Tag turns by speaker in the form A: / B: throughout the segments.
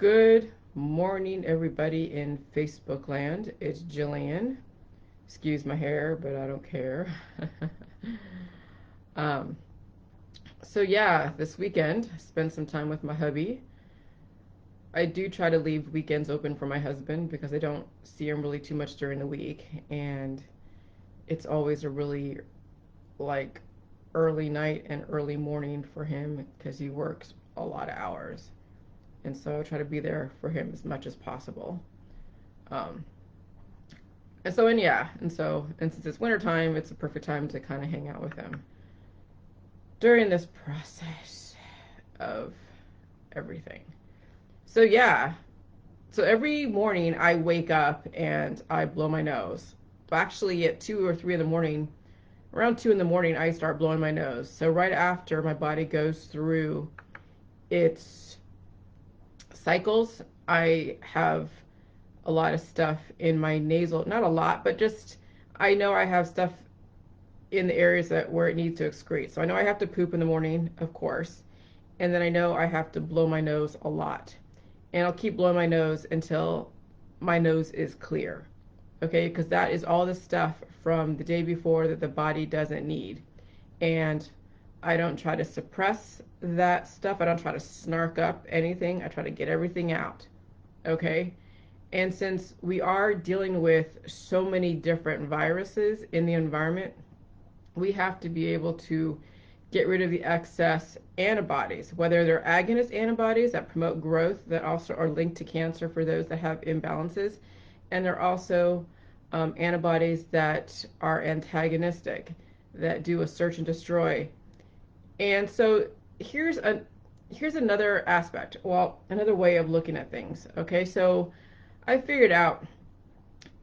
A: Good morning, everybody in Facebook land. It's Jillian. Excuse my hair, but I don't care. um, so yeah, this weekend, spend some time with my hubby. I do try to leave weekends open for my husband because I don't see him really too much during the week, and it's always a really like early night and early morning for him because he works a lot of hours. And so I try to be there for him as much as possible. Um, and since it's wintertime, it's a perfect time to kind of hang out with him during this process of everything. So yeah, so every morning I wake up and I blow my nose. Actually, at 2 or 3 in the morning, around 2 in the morning, I start blowing my nose. So right after my body goes through its cycles, I have a lot of stuff in my nasal, not a lot, but just I know I have stuff in the areas that where it needs to excrete. So I know I have to poop in the morning, of course, and then I know I have to blow my nose a lot. And I'll keep blowing my nose until my nose is clear. Okay, because that is all the stuff from the day before that the body doesn't need. And I don't try to suppress that stuff. I don't try to snark up anything. I try to get everything out. Okay? And since we are dealing with so many different viruses in the environment, we have to be able to get rid of the excess antibodies, whether they're agonist antibodies that promote growth that also are linked to cancer for those that have imbalances, and they're also antibodies that are antagonistic, that do a search and destroy. And so here's another aspect, well, another way of looking at things. Okay, so I figured out,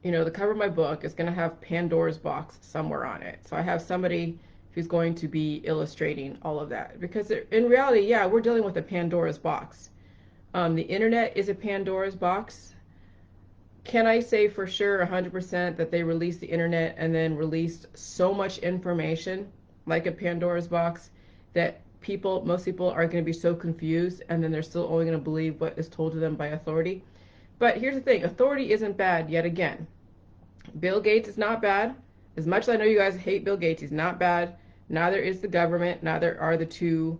A: the cover of my book is going to have Pandora's box somewhere on it. So I have somebody who's going to be illustrating all of that. Because in reality, yeah, we're dealing with a Pandora's box. The internet is a Pandora's box. Can I say for sure 100% that they released the internet and then released so much information like a Pandora's box that most people are going to be so confused and then they're still only going to believe what is told to them by authority? But here's the thing, authority isn't bad yet again. Bill Gates is not bad. As much as I know you guys hate Bill Gates, he's not bad. Neither is the government. Neither are the two,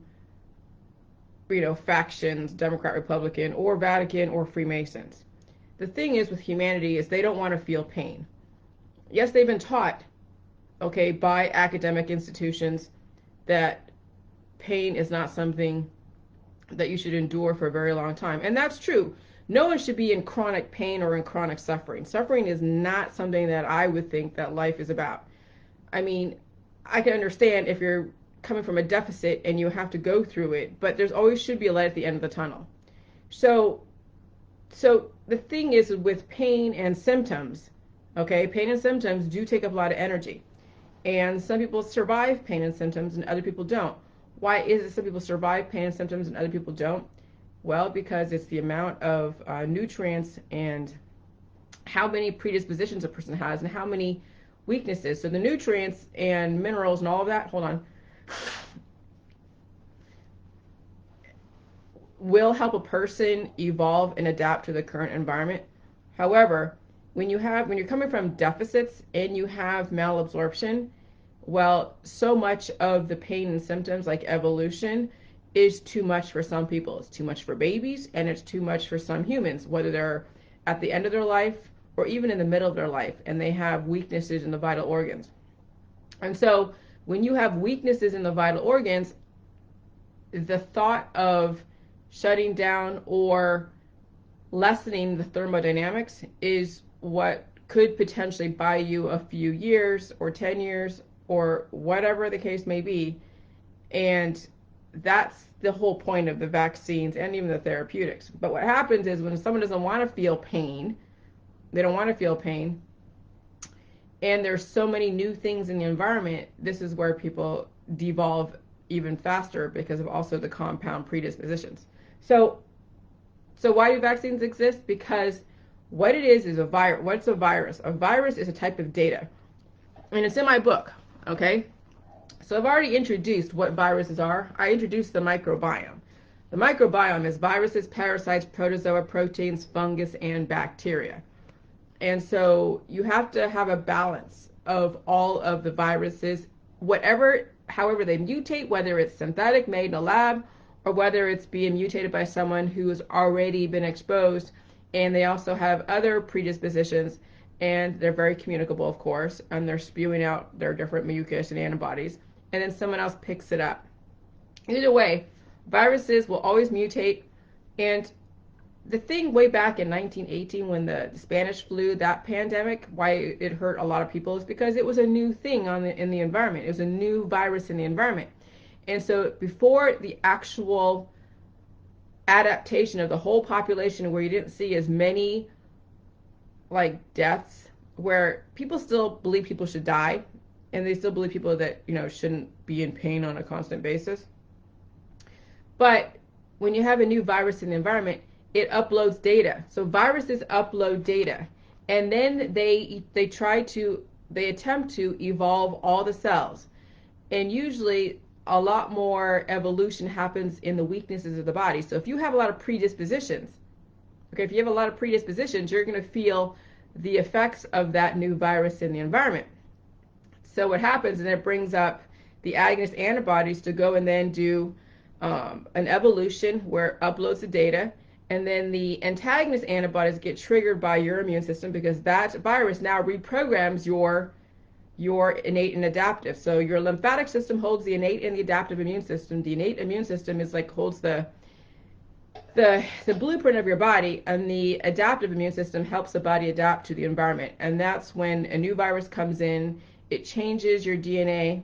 A: factions, Democrat, Republican, or Vatican, or Freemasons. The thing is with humanity is they don't want to feel pain. Yes, they've been taught, okay, by academic institutions that pain is not something that you should endure for a very long time. And that's true. No one should be in chronic pain or in chronic suffering. Suffering is not something that I would think that life is about. I mean, I can understand if you're coming from a deficit and you have to go through it, but there's always should be a light at the end of the tunnel. So the thing is with pain and symptoms, okay, pain and symptoms do take up a lot of energy. And some people survive pain and symptoms and other people don't. Why is it some people survive pain and symptoms and other people don't? Well, because it's the amount of nutrients and how many predispositions a person has and how many weaknesses. So the nutrients and minerals and all of that, hold on, will help a person evolve and adapt to the current environment. However, when you're coming from deficits and you have malabsorption, well, so much of the pain and symptoms like evolution is too much for some people. It's too much for babies and it's too much for some humans, whether they're at the end of their life or even in the middle of their life and they have weaknesses in the vital organs. And so when you have weaknesses in the vital organs, the thought of shutting down or lessening the thermodynamics is what could potentially buy you a few years or 10 years or whatever the case may be. And that's the whole point of the vaccines and even the therapeutics. But what happens is when someone doesn't want to feel pain, they don't want to feel pain, and there's so many new things in the environment, this is where people devolve even faster because of also the compound predispositions. So why do vaccines exist? Because what it is a virus. What's a virus? A virus is a type of data. And it's in my book, okay? So I've already introduced what viruses are. I introduced the microbiome. The microbiome is viruses, parasites, protozoa, proteins, fungus, and bacteria. And so you have to have a balance of all of the viruses, however they mutate, whether it's synthetic made in a lab or whether it's being mutated by someone who has already been exposed, and they also have other predispositions, and they're very communicable, of course, and they're spewing out their different mucus and antibodies, and then someone else picks it up. Either way, viruses will always mutate. And the thing way back in 1918 when the Spanish flu, that pandemic, why it hurt a lot of people is because it was a new thing in the environment. It was a new virus in the environment. And so before the actual adaptation of the whole population, where you didn't see as many like deaths, where people still believe people should die, and they still believe people that, shouldn't be in pain on a constant basis. But when you have a new virus in the environment, it uploads data. So viruses upload data, and then they attempt to evolve all the cells. And usually a lot more evolution happens in the weaknesses of the body. So if you have a lot of predispositions, if you have a lot of predispositions, you're going to feel the effects of that new virus in the environment. So what happens, and it brings up the agonist antibodies to go and then do an evolution where it uploads the data, and then the antagonist antibodies get triggered by your immune system, because that virus now reprograms your innate and adaptive. So your lymphatic system holds the innate and the adaptive immune system. The innate immune system is holds the blueprint of your body, and the adaptive immune system helps the body adapt to the environment. And that's when a new virus comes in, it changes your DNA,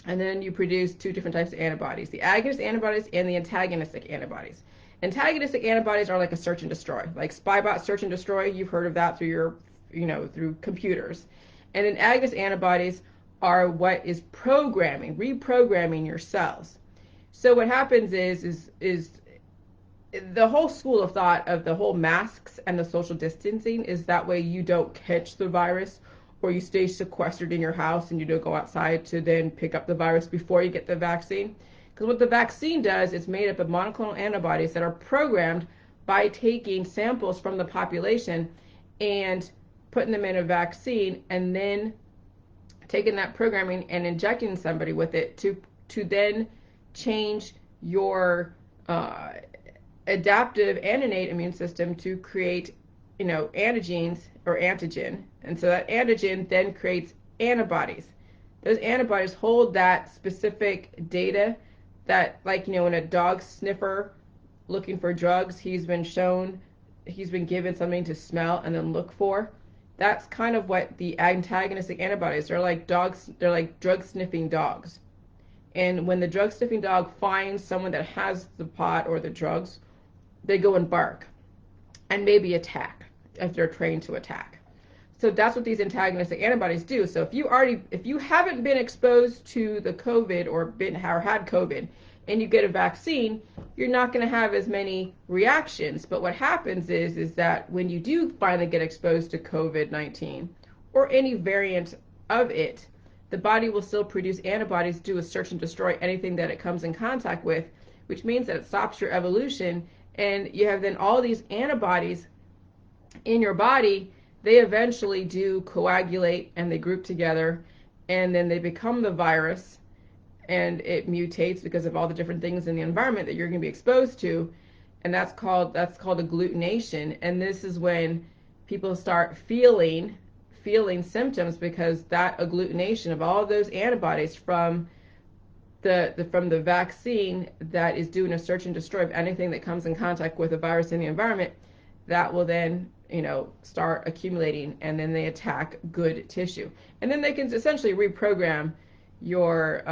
A: and then you produce two different types of antibodies, the agonist antibodies and the antagonistic antibodies. Antagonistic antibodies are like a search and destroy, like Spybot search and destroy. You've heard of that through through computers. And then agonist antibodies are what is reprogramming your cells. So what happens is the whole school of thought of the whole masks and the social distancing is that way you don't catch the virus, or you stay sequestered in your house and you don't go outside to then pick up the virus before you get the vaccine. Because what the vaccine does, it's made up of monoclonal antibodies that are programmed by taking samples from the population and putting them in a vaccine, and then taking that programming and injecting somebody with it to then change your adaptive and innate immune system to create antigens or antigen. And so that antigen then creates antibodies. Those antibodies hold that specific data that, when a dog sniffer looking for drugs, he's been given something to smell and then look for. That's kind of what the antagonistic antibodies are. They're like drug sniffing dogs. And when the drug sniffing dog finds someone that has the pot or the drugs, they go and bark and maybe attack if they're trained to attack. So that's what these antagonistic antibodies do. So if you haven't been exposed to the COVID or had COVID, and you get a vaccine, you're not going to have as many reactions. But what happens is that when you do finally get exposed to COVID-19 or any variant of it, the body will still produce antibodies, do a search and destroy anything that it comes in contact with, which means that it stops your evolution. And you have then all these antibodies in your body. They eventually do coagulate and they group together, and then they become the virus, and it mutates because of all the different things in the environment that you're going to be exposed to. And that's called agglutination. And this is when people start feeling symptoms, because that agglutination of all of those antibodies from the vaccine that is doing a search and destroy of anything that comes in contact with a virus in the environment, that will then start accumulating, and then they attack good tissue. And then they can essentially reprogram your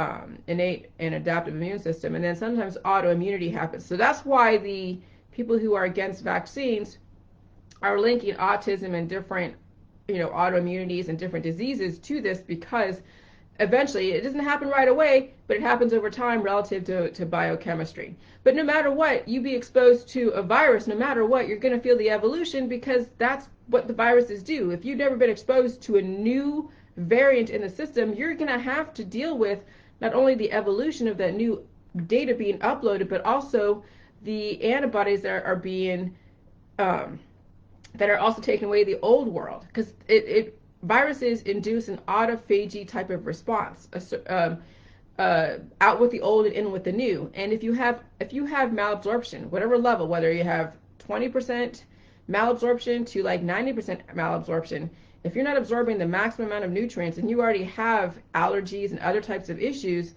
A: innate and adaptive immune system, and then sometimes autoimmunity happens. So that's why the people who are against vaccines are linking autism and different autoimmunities and different diseases to this, because eventually it doesn't happen right away, but it happens over time relative to biochemistry. But no matter what, you be exposed to a virus, no matter what, you're going to feel the evolution, because that's what the viruses do. If you've never been exposed to a new variant in the system, you're going to have to deal with not only the evolution of that new data being uploaded, but also the antibodies that are being that are also taking away the old world, because viruses induce an autophagy type of response, out with the old and in with the new. And if you have malabsorption, whatever level, whether you have 20% malabsorption to like 90% malabsorption, if you're not absorbing the maximum amount of nutrients and you already have allergies and other types of issues,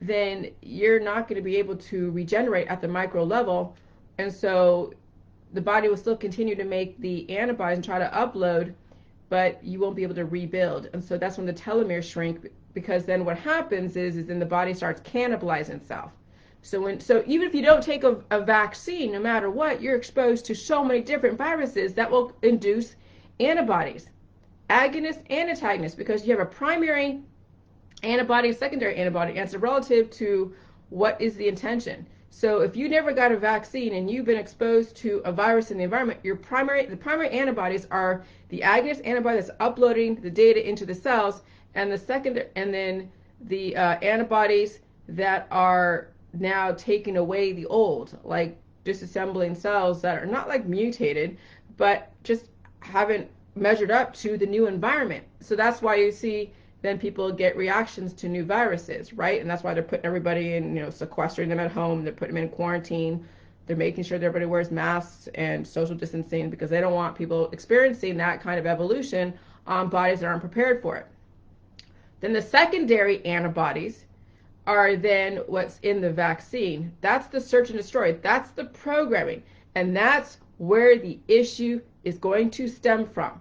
A: then you're not going to be able to regenerate at the micro level. And so the body will still continue to make the antibodies and try to upload, but you won't be able to rebuild. And so that's when the telomeres shrink, because then what happens is then the body starts cannibalizing itself. So even if you don't take a vaccine, no matter what, you're exposed to so many different viruses that will induce antibodies, agonists and antagonists, because you have a primary antibody, secondary antibody, and it's relative to what is the intention. So if you never got a vaccine and you've been exposed to a virus in the environment, the primary antibodies are the agonist antibody that's uploading the data into the cells, and then the antibodies that are now taking away the old, like disassembling cells that are not like mutated, but just haven't measured up to the new environment. So that's why you see then people get reactions to new viruses, right? And that's why they're putting everybody in, sequestering them at home. They're putting them in quarantine. They're making sure that everybody wears masks and social distancing, because they don't want people experiencing that kind of evolution on bodies that aren't prepared for it. Then the secondary antibodies are then what's in the vaccine. That's the search and destroy. That's the programming. And that's where the issue is going to stem from.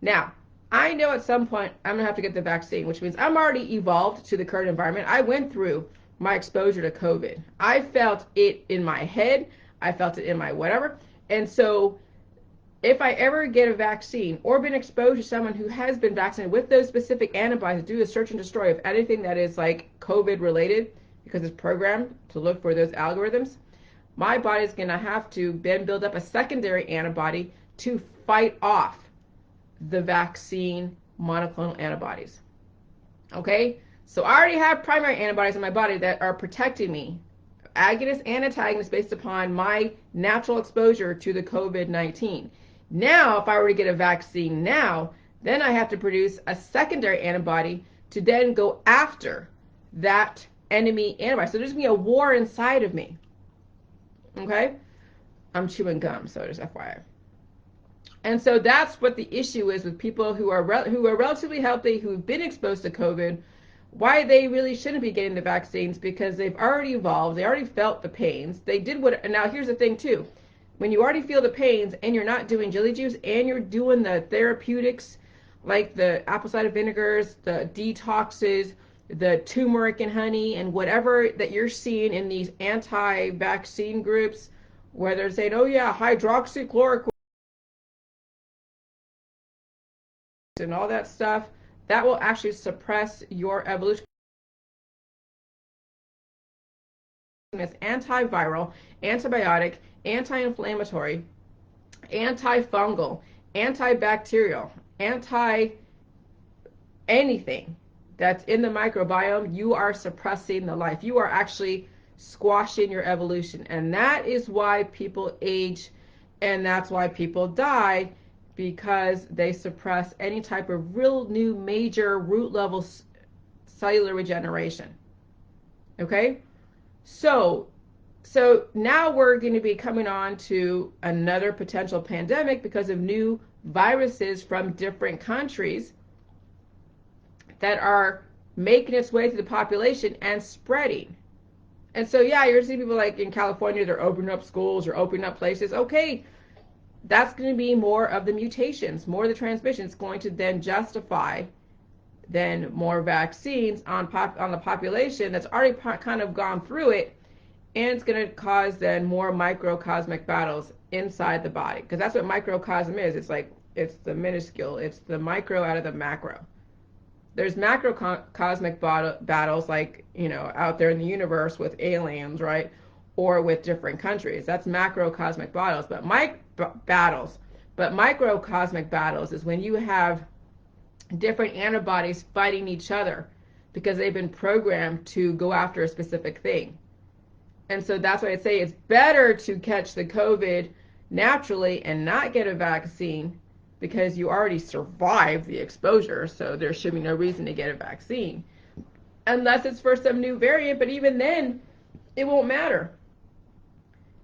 A: Now, I know at some point I'm going to have to get the vaccine, which means I'm already evolved to the current environment. I went through my exposure to COVID. I felt it in my head. I felt it in my whatever. And so if I ever get a vaccine or been exposed to someone who has been vaccinated with those specific antibodies, do a search and destroy of anything that is like COVID related, because it's programmed to look for those algorithms, my body's going to have to then build up a secondary antibody to fight off the vaccine monoclonal antibodies. Okay, so I already have primary antibodies in my body that are protecting me, agonists and antagonists, based upon my natural exposure to the COVID-19. Now, if I were to get a vaccine now, then I have to produce a secondary antibody to then go after that enemy antibody. So there's going to be a war inside of me. Okay, I'm chewing gum, so just FYI. And so that's what the issue is with people who are relatively healthy, who've been exposed to COVID, why they really shouldn't be getting the vaccines, because they've already evolved, they already felt the pains. They did what, and now here's the thing too, when you already feel the pains and you're not doing jelly juice and you're doing the therapeutics, like the apple cider vinegars, the detoxes, the turmeric and honey, and whatever that you're seeing in these anti-vaccine groups, where they're saying, oh yeah, hydroxychloroquine, and all that stuff, that will actually suppress your evolution. It's antiviral, antibiotic, anti-inflammatory, antifungal, antibacterial, anything that's in the microbiome. You are suppressing the life. You are actually squashing your evolution. And that is why people age, and that's why people die, because they suppress any type of real new major root level cellular regeneration. Okay, so now we're going to be coming on to another potential pandemic because of new viruses from different countries that are making its way through the population and spreading. And so yeah, you're seeing people like in California, they're opening up schools or opening up places. Okay, that's going to be more of the mutations, more of the transmission. It's going to then justify then more vaccines on the population that's already kind of gone through it, and it's going to cause then more microcosmic battles inside the body, because that's what microcosm is. It's like, it's the minuscule, it's the micro out of the macro. There's macrocosmic battles, like, out there in the universe with aliens, right? Or with different countries. That's macrocosmic battles. But microcosmic battles is when you have different antibodies fighting each other because they've been programmed to go after a specific thing. And so that's why I say it's better to catch the COVID naturally and not get a vaccine because you already survived the exposure. So there should be no reason to get a vaccine unless it's for some new variant. But even then, it won't matter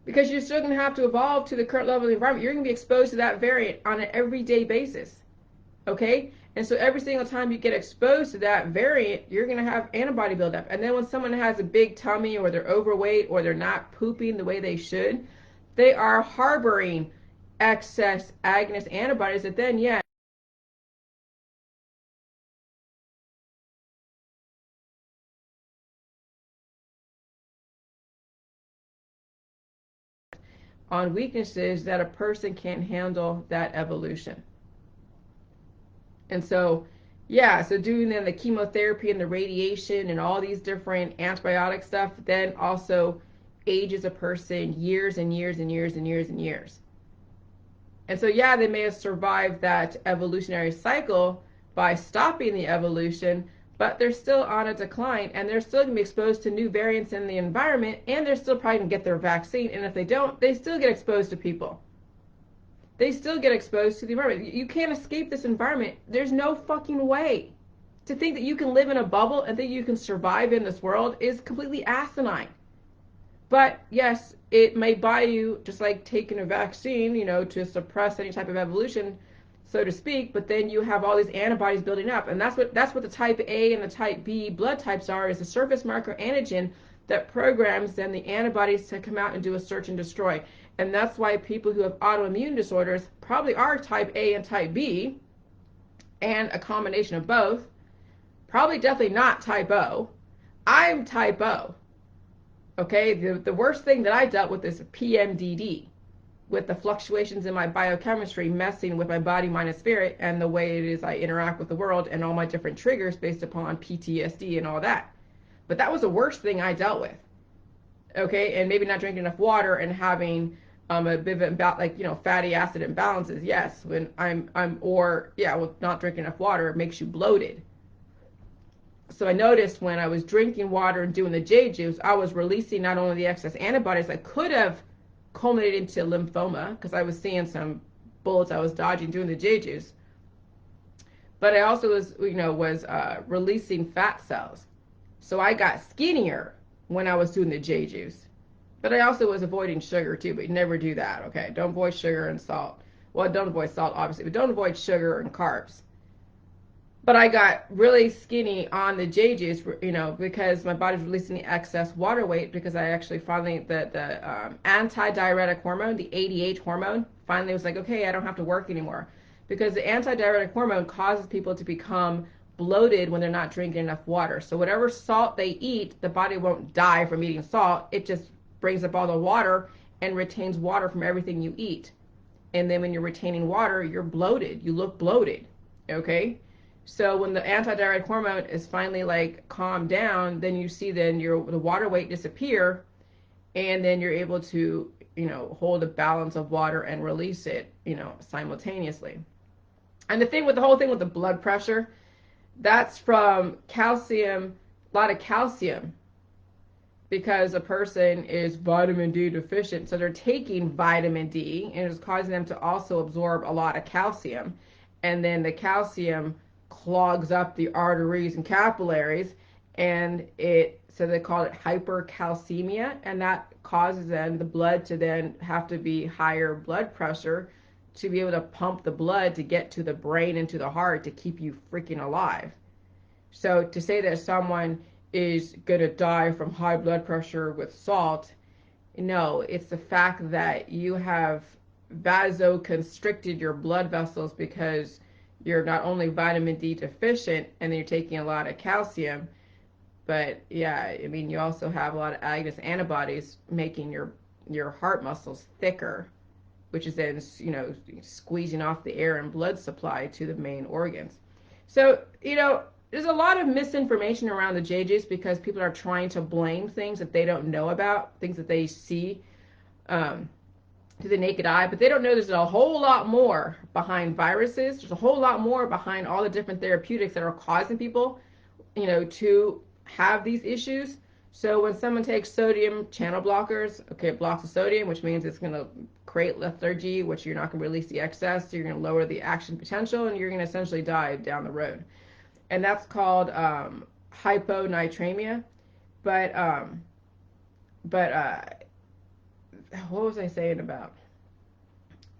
A: because you're still going to have to evolve to the current level of the environment. You're going to be exposed to that variant on an everyday basis. Okay? And so every single time you get exposed to that variant, you're going to have antibody buildup. And then when someone has a big tummy or they're overweight or they're not pooping the way they should, they are harboring excess agonist antibodies that then, yeah, on weaknesses that a person can't handle that evolution. And so, yeah, so doing then the chemotherapy and the radiation and all these different antibiotic stuff then also ages a person years and years and years and years and years. And so, yeah, they may have survived that evolutionary cycle by stopping the evolution, but they're still on a decline and they're still going to be exposed to new variants in the environment, and they're still probably going to get their vaccine. And if they don't, they still get exposed to people. They still get exposed to the environment. You can't escape this environment. There's no fucking way. To think that you can live in a bubble and think you can survive in this world is completely asinine. But yes, it may buy you, just like taking a vaccine, to suppress any type of evolution, so to speak, but then you have all these antibodies building up. And that's what the type A and the type B blood types are, is a surface marker antigen that programs then the antibodies to come out and do a search and destroy. And that's why people who have autoimmune disorders probably are type A and type B, and a combination of both. Probably definitely not type O. I'm type O. Okay, the worst thing that I dealt with is PMDD, with the fluctuations in my biochemistry messing with my body, mind, and spirit, and the way it is I interact with the world and all my different triggers based upon PTSD and all that. But that was the worst thing I dealt with. Okay, and maybe not drinking enough water and having a bit of fatty acid imbalances. Yes, when not drinking enough water makes you bloated. So I noticed when I was drinking water and doing the J juice, I was releasing not only the excess antibodies that could have culminated into lymphoma, because I was seeing some bullets I was dodging doing the J juice, but I also was releasing fat cells. So I got skinnier when I was doing the J juice. But I also was avoiding sugar too, but you never do that, okay? Don't avoid sugar and salt. Well, don't avoid salt, obviously, but don't avoid sugar and carbs. But I got really skinny on the J juice, because my body's releasing the excess water weight, because I actually finally, the anti-diuretic hormone, the ADH hormone, finally was like, okay, I don't have to work anymore. Because the anti-diuretic hormone causes people to become bloated when they're not drinking enough water. So whatever salt they eat, the body won't die from eating salt. It just brings up all the water and retains water from everything you eat. And then when you're retaining water, you're bloated. You look bloated, okay? So when the anti-diuretic hormone is finally calmed down, then you see then the water weight disappear, and then you're able to hold a balance of water and release it simultaneously. And the whole thing with the blood pressure, that's from calcium, a lot of calcium, because a person is vitamin D deficient. So they're taking vitamin D and it's causing them to also absorb a lot of calcium. And then the calcium clogs up the arteries and capillaries, and so they call it hypercalcemia, and that causes then the blood to then have to be higher blood pressure to be able to pump the blood to get to the brain and to the heart to keep you freaking alive. So to say that someone is going to die from high blood pressure with salt, no, it's the fact that you have vasoconstricted your blood vessels because you're not only vitamin D deficient and then you're taking a lot of calcium, but yeah, I mean, you also have a lot of agonist antibodies making your heart muscles thicker, which is then, squeezing off the air and blood supply to the main organs. So, there's a lot of misinformation around the J juice because people are trying to blame things that they don't know about, things that they see to the naked eye, but they don't know there's a whole lot more behind viruses. There's a whole lot more behind all the different therapeutics that are causing people, to have these issues. So when someone takes sodium channel blockers, okay, it blocks the sodium, which means it's going to create lethargy, which you're not going to release the excess. So you're going to lower the action potential, and you're going to essentially die down the road. And that's called hyponitramia. But what was I saying about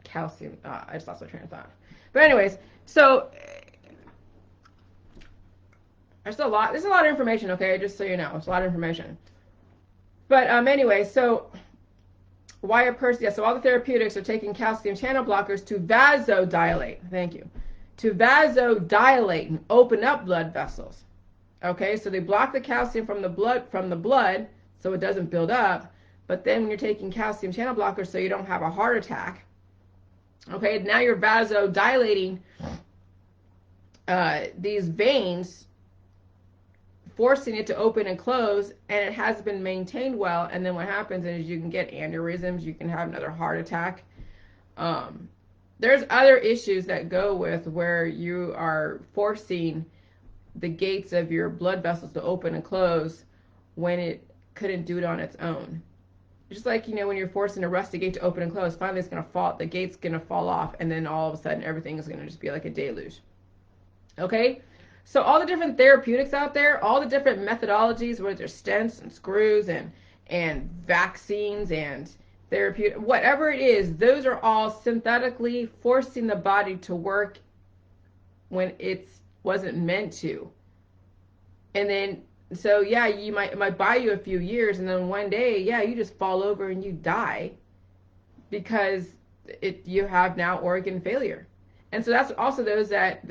A: calcium? I just lost my train of thought. But anyways, so there's a lot of information, okay, just so you know. It's a lot of information. But anyway, so why a person, yeah, so all the therapeutics are taking calcium channel blockers to vasodilate. Thank you. To vasodilate and open up blood vessels. Okay, so they block the calcium from the blood so it doesn't build up. But then when you're taking calcium channel blockers so you don't have a heart attack, okay, now you're vasodilating these veins, forcing it to open and close, and it has been maintained well. And then what happens is you can get aneurysms, you can have another heart attack. There's other issues that go with where you are forcing the gates of your blood vessels to open and close when it couldn't do it on its own. Just like, when you're forcing a rusty gate to open and close, finally it's going to fall, the gate's going to fall off, and then all of a sudden everything is going to just be like a deluge. Okay? So all the different therapeutics out there, all the different methodologies, whether they're stents and screws and vaccines and therapeutic, whatever it is, those are all synthetically forcing the body to work when it wasn't meant to. And then, so yeah, it might buy you a few years, and then one day, yeah, you just fall over and you die because you have now organ failure. And so that's also those that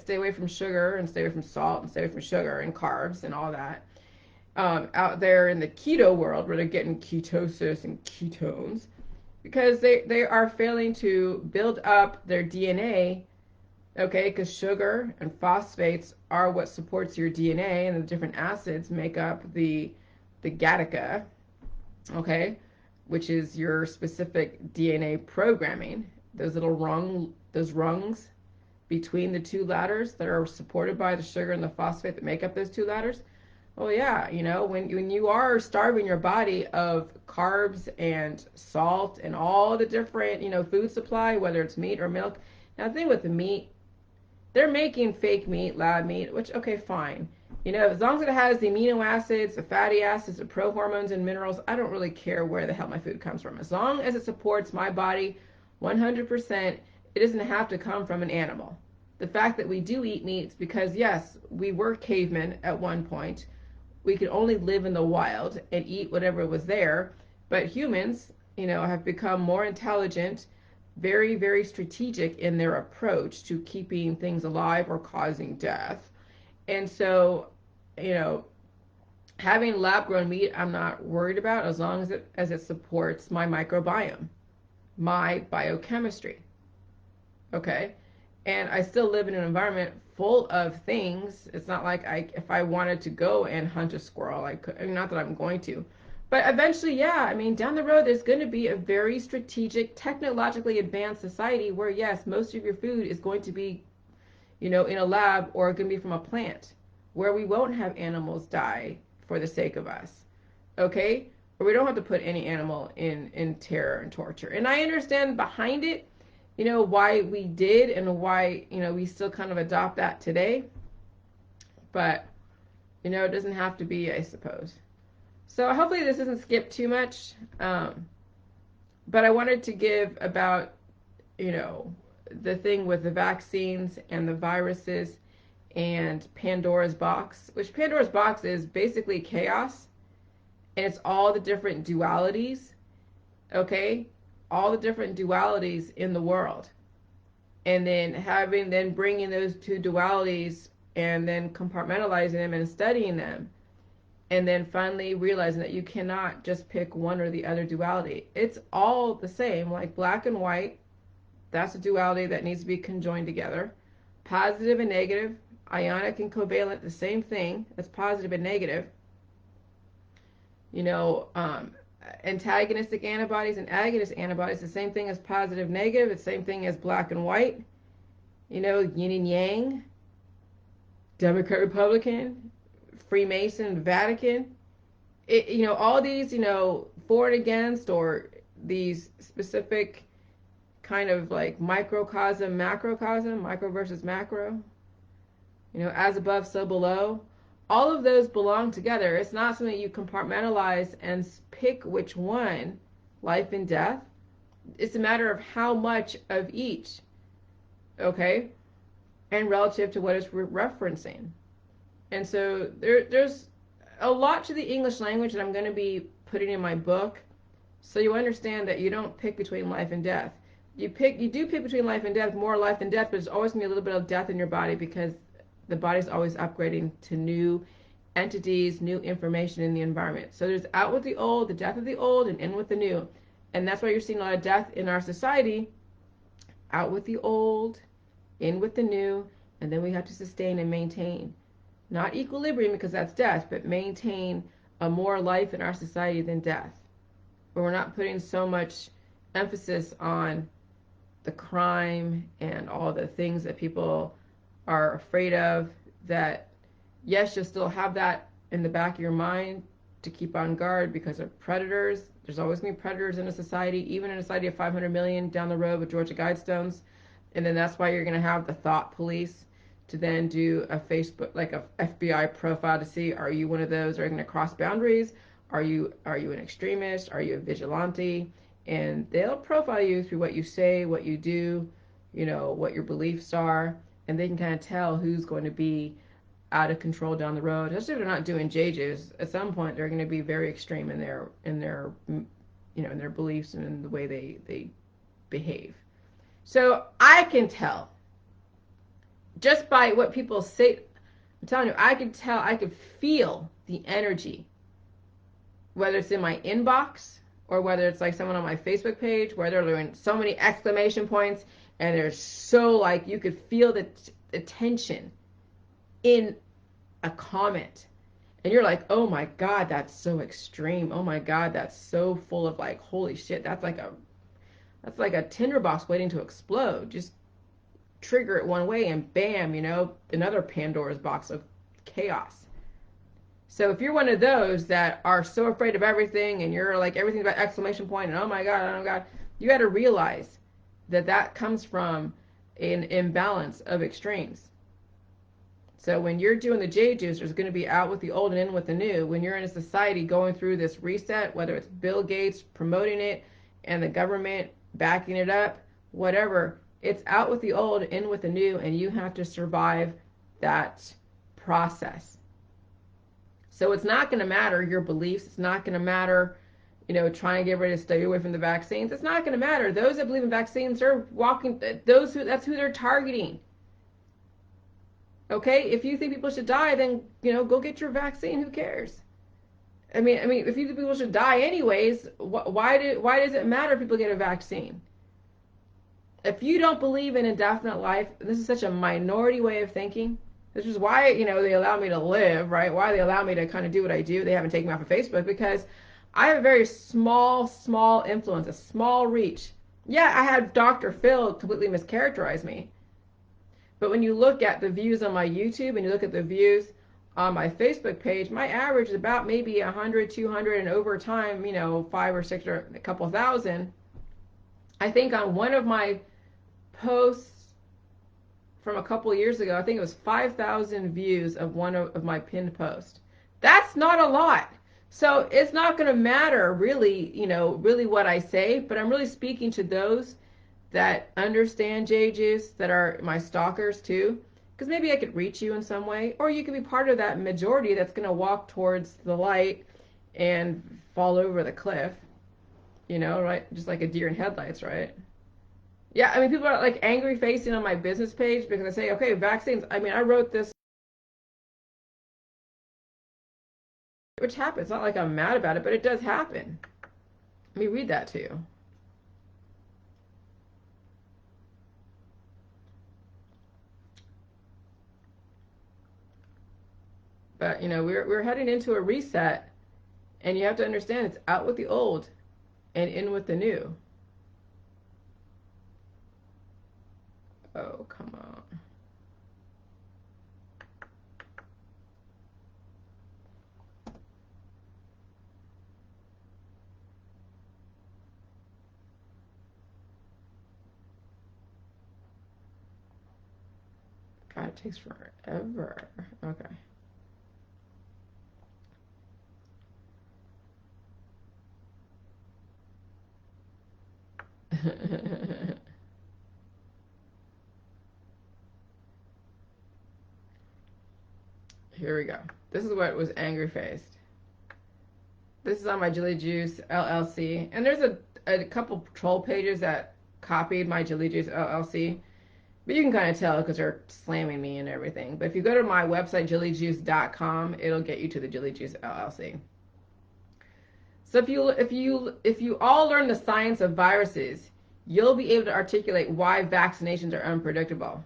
A: stay away from sugar and stay away from salt and stay away from sugar and carbs and all that. Out there in the keto world where they're getting ketosis and ketones because they are failing to build up their DNA, okay, because sugar and phosphates are what supports your DNA, and the different acids make up the gattaca, okay, which is your specific DNA programming. Those rungs between the two ladders that are supported by the sugar and the phosphate that make up those two ladders. Well, yeah, when you are starving your body of carbs and salt and all the different, food supply, whether it's meat or milk. Now, the thing with the meat, they're making fake meat, lab meat, which, okay, fine. As long as it has the amino acids, the fatty acids, the prohormones, and minerals, I don't really care where the hell my food comes from. As long as it supports my body 100%, it doesn't have to come from an animal. The fact that we do eat meat is because, yes, we were cavemen at one point. We could only live in the wild and eat whatever was there. But humans, have become more intelligent, very, very strategic in their approach to keeping things alive or causing death. And so, having lab-grown meat, I'm not worried about as long as it supports my microbiome, my biochemistry. Okay? And I still live in an environment full of things. It's not like if I wanted to go and hunt a squirrel, I could. Not that I'm going to. But eventually, yeah, down the road, there's going to be a very strategic, technologically advanced society where, yes, most of your food is going to be, in a lab or going to be from a plant where we won't have animals die for the sake of us. Okay? Or we don't have to put any animal in terror and torture. And I understand behind it, why we did and why, we still kind of adopt that today. But, it doesn't have to be, I suppose. So hopefully this doesn't skip too much. But I wanted to give about, the thing with the vaccines and the viruses and Pandora's box, which Pandora's box is basically chaos. And it's all the different dualities, okay? All the different dualities in the world. And then bringing those two dualities and then compartmentalizing them and studying them. And then finally realizing that you cannot just pick one or the other duality. It's all the same, like black and white. That's a duality that needs to be conjoined together. Positive and negative, ionic and covalent, the same thing. That's positive and negative. Antagonistic antibodies and agonist antibodies, the same thing as positive, negative. It's the same thing as black and white. Yin and yang, Democrat, Republican, Freemason, Vatican. all these, for and against, or these specific kind of like microcosm, macrocosm, micro versus macro, as above, so below. All of those belong together. It's not something you compartmentalize and pick which one, life and death. It's a matter of how much of each, okay, and relative to what it's referencing. And so there's a lot to the English language that I'm going to be putting in my book, so you understand that you don't pick between life and death. You do pick between life and death, more life than death, but there's always going to be a little bit of death in your body, because the body's always upgrading to new entities, new information in the environment. So there's out with the old, the death of the old, and in with the new. And that's why you're seeing a lot of death in our society. Out with the old, in with the new, and then we have to sustain and maintain. Not equilibrium, because that's death, but maintain a more life in our society than death. But we're not putting so much emphasis on the crime and all the things that people are afraid of, that yes, you'll still have that in the back of your mind to keep on guard because of predators. There's always going to be predators in a society, even in a society of 500 million down the road with Georgia Guidestones. And then that's why you're going to have the thought police to then do a Facebook, like a FBI profile to see, are you one of those? Are you going to cross boundaries? Are you an extremist? Are you a vigilante? And they'll profile you through what you say, what you do, what your beliefs are, and they can kind of tell who's going to be out of control down the road. Especially if they're not doing JJs. At some point, they're going to be very extreme in their in their beliefs and in the way they behave. So I can tell just by what people say. I'm telling you, I can tell, I can feel the energy, whether it's in my inbox or whether it's like someone on my Facebook page where they're doing so many exclamation points and they're so like, you could feel the tension in a comment. And you're like, oh my God, that's so extreme. Oh my God, that's so full of like, holy shit, that's like a tinderbox waiting to explode. Just trigger it one way and bam, another Pandora's box of chaos. So if you're one of those that are so afraid of everything and you're like everything's about exclamation point and oh my God, you got to realize that comes from an imbalance of extremes. So when you're doing the J juice, there's going to be out with the old and in with the new. When you're in a society going through this reset, whether it's Bill Gates promoting it and the government backing it up, whatever, it's out with the old, in with the new, and you have to survive that process. So it's not going to matter your beliefs. It's not going to matter, trying to get ready to stay away from the vaccines. It's not going to matter. Those that believe in vaccines are walking, that's who they're targeting. Okay, if you think people should die, then, go get your vaccine. Who cares? I mean, if you think people should die anyways, why does it matter if people get a vaccine? If you don't believe in indefinite life, this is such a minority way of thinking. This is why, they allow me to live, right? Why they allow me to kind of do what I do. They haven't taken me off of Facebook because I have a very small influence, a small reach. Yeah, I had Dr. Phil completely mischaracterize me. But when you look at the views on my YouTube and you look at the views on my Facebook page, my average is about maybe 100, 200, and over time, 5 or 6 or a couple thousand. I think on one of my posts from a couple years ago, I think it was 5,000 views of one of my pinned posts. That's not a lot. So it's not going to matter really, really what I say, but I'm really speaking to those that understand JJ's, that are my stalkers too, because maybe I could reach you in some way, or you could be part of that majority that's going to walk towards the light and fall over the cliff, right? Just like a deer in headlights, right? Yeah, I mean, people are like angry facing on my business page because I say, okay, vaccines. I mean, I wrote this, which happens. It's not like I'm mad about it, but it does happen. Let me read that to you. But, we're heading into a reset, and you have to understand it's out with the old and in with the new. Oh, come on. God, it takes forever. Okay. Here we go. This is what was angry faced. This is on my Jelly Juice LLC. And there's a couple troll pages that copied my Jelly Juice LLC. But you can kind of tell because they're slamming me and everything. But if you go to my website, jellyjuice.com, it'll get you to the Jelly Juice LLC. So if you all learn the science of viruses, you'll be able to articulate why vaccinations are unpredictable.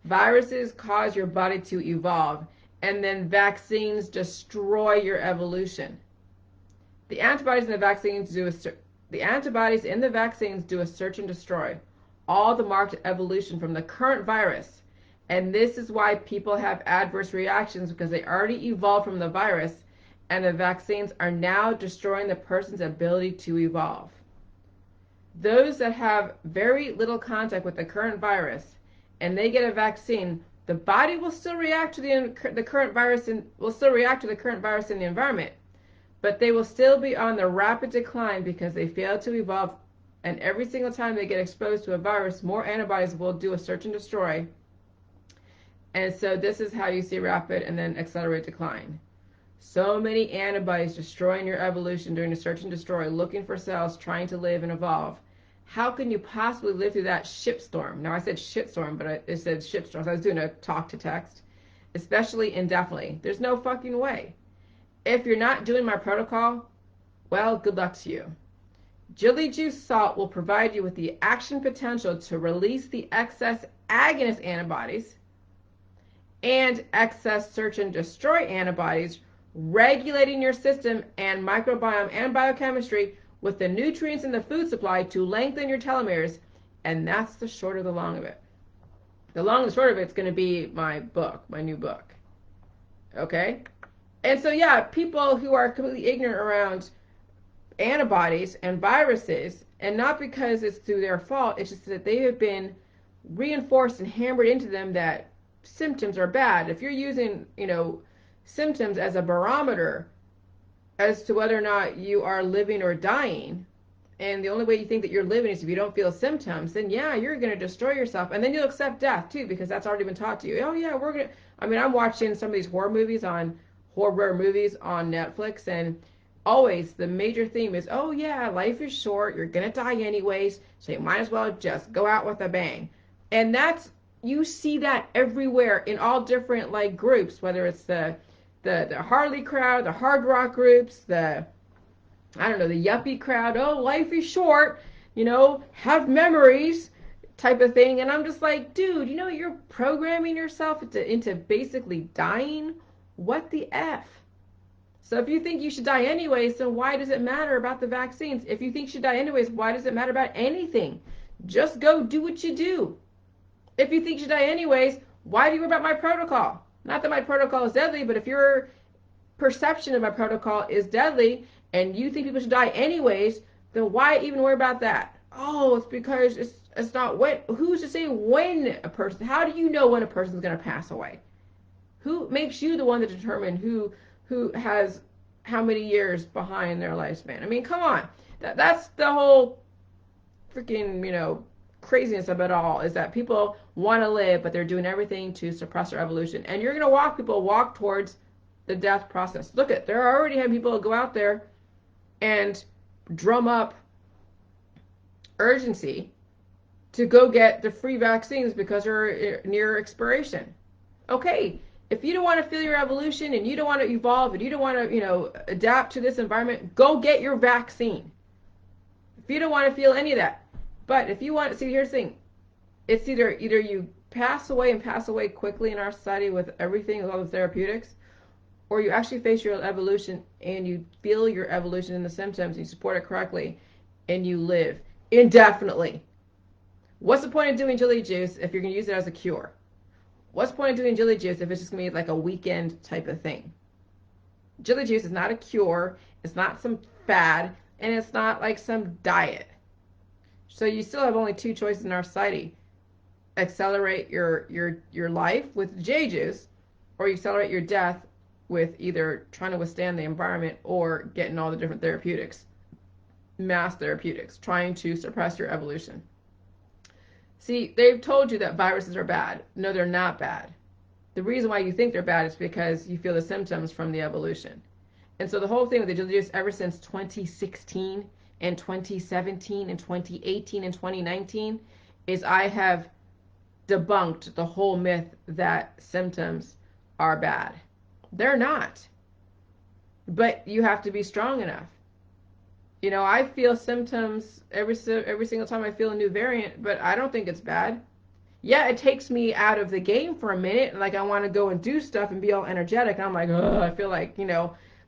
A: Viruses cause your body to evolve, and then vaccines destroy your evolution. The antibodies in the vaccines do a search and destroy all the marked evolution from the current virus. And this is why people have adverse reactions, because they already evolved from the virus, and the vaccines are now destroying the person's ability to evolve. Those that have very little contact with the current virus and they get a vaccine, the body will still react to the current virus and will still react to the current virus in the environment, but they will still be on the rapid decline because they failed to evolve. And every single time they get exposed to a virus, more antibodies will do a search and destroy. And so this is how you see rapid and then accelerate decline. So many antibodies destroying your evolution during the search and destroy, looking for cells, trying to live and evolve. How can you possibly live through that shitstorm? Now I said shitstorm, but it said shitstorm. So I was doing a talk to text. Especially indefinitely. There's no fucking way. If you're not doing my protocol, well, good luck to you. Jelly Juice Salt will provide you with the action potential to release the excess agonist antibodies and excess search and destroy antibodies, regulating your system and microbiome and biochemistry with the nutrients in the food supply to lengthen your telomeres. And that's the short of the long of it. The long and short of it's going to be my book, my new book. Okay? And so, yeah, people who are completely ignorant around antibodies and viruses, and not because it's through their fault, it's just that they have been reinforced and hammered into them that symptoms are bad. If you're using, symptoms as a barometer as to whether or not you are living or dying, and the only way you think that you're living is if you don't feel symptoms, then yeah, you're going to destroy yourself. And then you'll accept death too, because that's already been taught to you. Oh yeah, I'm watching some of these horror movies on Netflix, and always the major theme is, oh yeah, life is short, you're going to die anyways, so you might as well just go out with a bang. And you see that everywhere in all different groups, whether it's the Harley crowd, the hard rock groups, the yuppie crowd. Oh, life is short, have memories type of thing. And I'm just like, dude, you're programming yourself into basically dying. What the F? So if you think you should die anyways, then why does it matter about the vaccines? If you think you should die anyways, why does it matter about anything? Just go do what you do. If you think you should die anyways, why do you worry about my protocol? Not that my protocol is deadly, but if your perception of my protocol is deadly and you think people should die anyways, then why even worry about that? Oh, it's because it's not when. Who's to say when a person? How do you know when a person's going to pass away? Who makes you the one to determine who has how many years behind their lifespan? I mean, come on. That's the whole freaking, craziness of it all, is that people want to live, but they're doing everything to suppress their evolution. And you're going to walk towards the death process. Look at, there are already having people go out there and drum up urgency to go get the free vaccines because they're near expiration. Okay, if you don't want to feel your evolution and you don't want to evolve and you don't want to, adapt to this environment, go get your vaccine. If you don't want to feel any of that. But if you want, see, here's the thing. It's either you pass away quickly in our society with everything, with all the therapeutics, or you actually face your evolution and you feel your evolution in the symptoms, and you support it correctly, and you live indefinitely. What's the point of doing Jelly Juice if you're going to use it as a cure? What's the point of doing Jelly Juice if it's just going to be like a weekend type of thing? Jelly Juice is not a cure. It's not some fad, and it's not like some diet. So you still have only two choices in our society. accelerate your life with J juice, or you accelerate your death with either trying to withstand the environment or getting all the different therapeutics, mass therapeutics, trying to suppress your evolution. See, they've told you that viruses are bad. No, they're not bad. The reason why you think they're bad is because you feel the symptoms from the evolution. And so the whole thing with the disease ever since 2016 and 2017 and 2018 and 2019 is I have debunked the whole myth that symptoms are bad. They're not. But you have to be strong enough. You know, I feel symptoms every single time I feel a new variant, but I don't think it's bad. Yeah, it takes me out of the game for a minute. Like, I want to go and do stuff and be all energetic. And I'm like, oh, I feel like,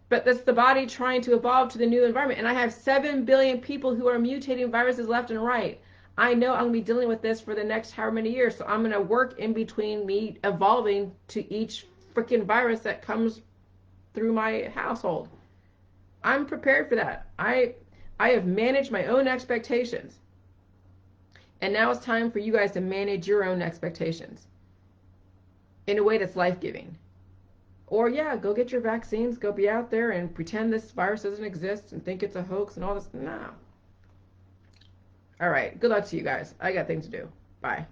A: but that's the body trying to evolve to the new environment. And I have 7 billion people who are mutating viruses left and right. I know I'm going to be dealing with this for the next however many years. So I'm going to work in between me evolving to each freaking virus that comes through my household. I'm prepared for that. I have managed my own expectations. And now it's time for you guys to manage your own expectations in a way that's life-giving. Or, yeah, go get your vaccines, go be out there and pretend this virus doesn't exist and think it's a hoax and all this. No. All right. Good luck to you guys. I got things to do. Bye.